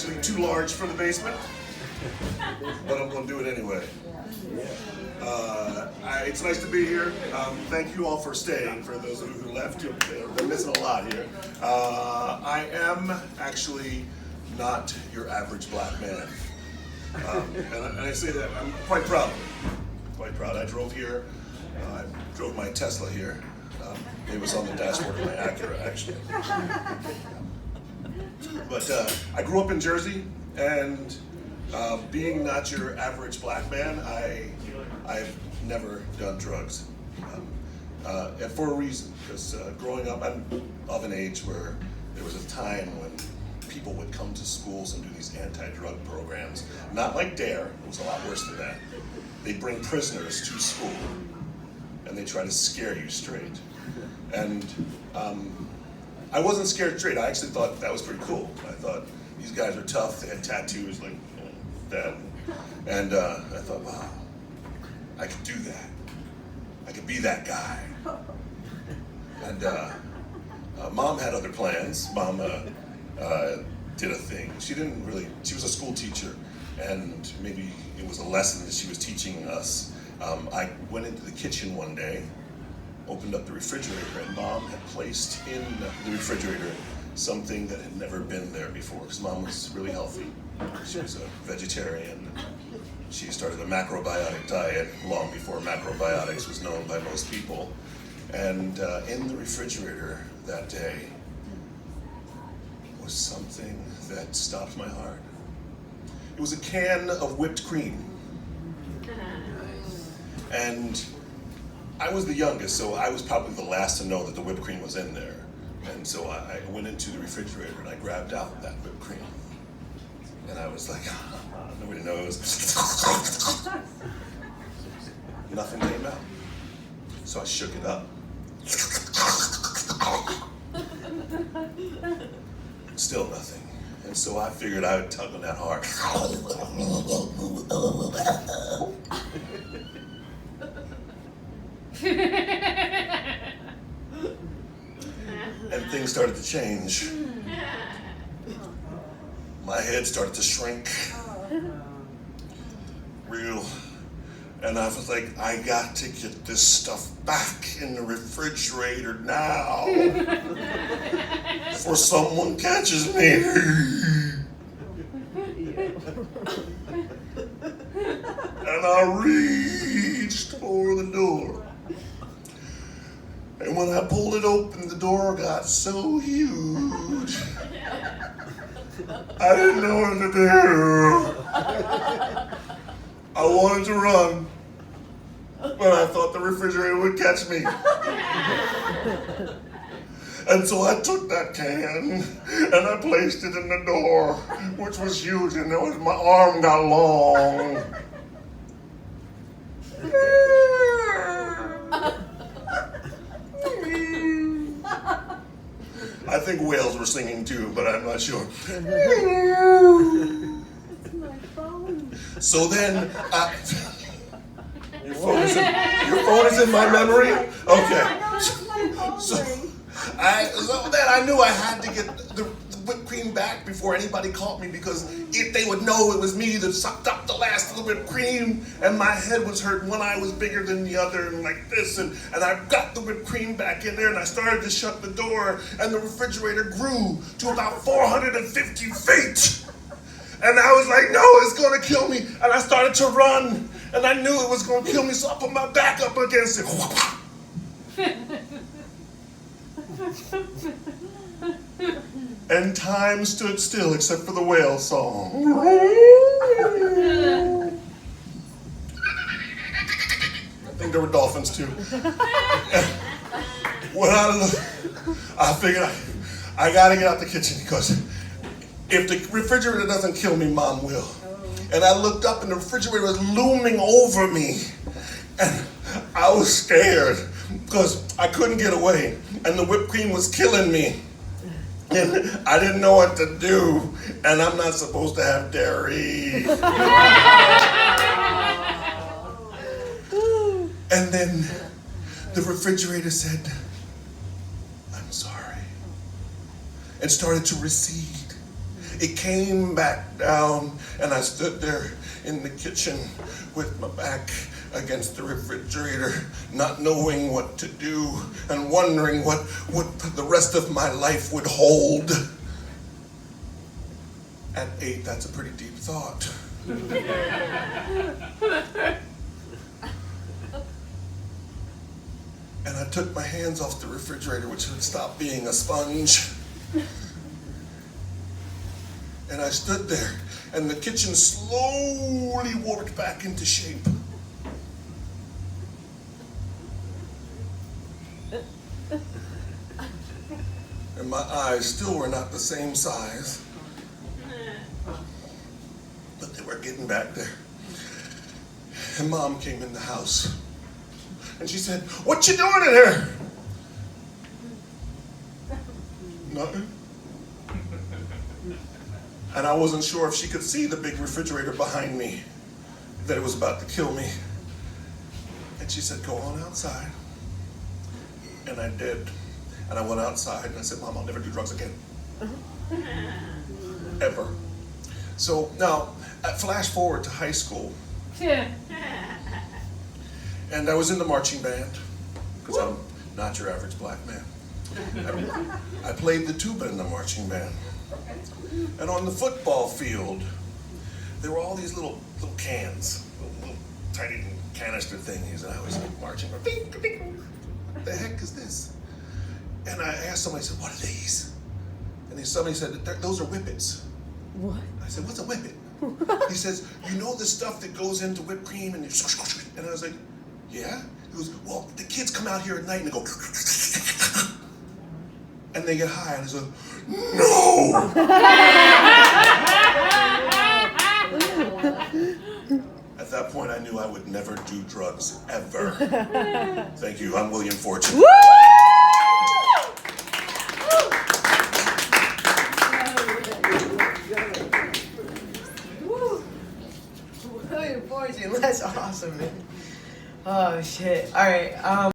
actually too large for the basement, but I'm going to do it anyway. It's nice to be here. Thank you all for staying. For those of you who left, they're missing a lot here. I am actually not your average black man. And I say that I'm quite proud. Quite proud. I drove here. I drove my Tesla here. It was on the dashboard of my Acura, actually. But I grew up in Jersey, and being not your average black man, I've never done drugs. And for a reason, because growing up, I'm of an age where there was a time when people would come to schools and do these anti-drug programs. Not like DARE, it was a lot worse than that. They'd bring prisoners to school, and they try to scare you straight. And I wasn't scared straight. I actually thought that was pretty cool. I thought these guys were tough. They had tattoos like that. And I thought, wow, I could do that. I could be that guy. And Mom had other plans. Mom did a thing. She was a school teacher, and maybe it was a lesson that she was teaching us. I went into the kitchen one day, opened up the refrigerator, and Mom had placed in the refrigerator something that had never been there before, because Mom was really healthy. She was a vegetarian. She started a macrobiotic diet long before macrobiotics was known by most people. And in the refrigerator that day was something that stopped my heart. It was a can of whipped cream. And I was the youngest, so I was probably the last to know that the whipped cream was in there. And so I went into the refrigerator and I grabbed out that whipped cream. And I was like, nobody knows. Nothing came out. So I shook it up. Still nothing. And so I figured I would tug on that heart. And things started to change. My head started to shrink. Real. And I was like, I got to get this stuff back in the refrigerator now. Before someone catches me. And I reached for the door. And when I pulled it open, the door got so huge. I didn't know what to do. I wanted to run, but I thought the refrigerator would catch me. And so I took that can and I placed it in the door, which was huge, and my arm got long. I think whales were singing too, but I'm not sure. So then, your phone is in my memory? Okay. So then I knew I had to get the whipped cream back before anybody caught me, because if they would know it was me that sucked up the last of the whipped cream, and my head was hurt, one eye was bigger than the other, and like this, and I got the whipped cream back in there, and I started to shut the door, and the refrigerator grew to about 450 feet. And I was like, no, it's gonna kill me. And I started to run, and I knew it was gonna kill me, so I put my back up against it. And time stood still except for the whale song. I think there were dolphins too. When I figured I gotta get out the kitchen, because if the refrigerator doesn't kill me, Mom will. And I looked up and the refrigerator was looming over me. And I was scared because I couldn't get away. And the whipped cream was killing me. And I didn't know what to do. And I'm not supposed to have dairy. And then the refrigerator said, I'm sorry. And started to recede. it came back down, and I stood there in the kitchen with my back against the refrigerator, not knowing what to do and wondering what the rest of my life would hold. At 8, that's a pretty deep thought. And I took my hands off the refrigerator, which had stopped being a sponge. And I stood there, and the kitchen slowly warped back into shape. And my eyes still were not the same size, but they were getting back there. And Mom came in the house, and she said, "What you doing in here?" Nothing. And I wasn't sure if she could see the big refrigerator behind me, that it was about to kill me. And she said, "Go on outside." And I did. And I went outside and I said, "Mom, I'll never do drugs again." Ever. So now, flash forward to high school. And I was in the marching band, because I'm not your average black man. I played the tuba in the marching band. And on the football field, there were all these little cans, little tiny canister thingies, and I was marching. What the heck is this? And I asked somebody, I said, "What are these?" And somebody said, "Those are whippets." What? I said, "What's a whippet?" He says, "You know the stuff that goes into whipped cream and I was like, "Yeah." He goes, "Well, the kids come out here at night and they go and they get high." And I said, "No!" At that point, I knew I would never do drugs, ever. Thank you. I'm William Fortune. Woo! William Fortune, that's awesome, man. Oh shit. All right.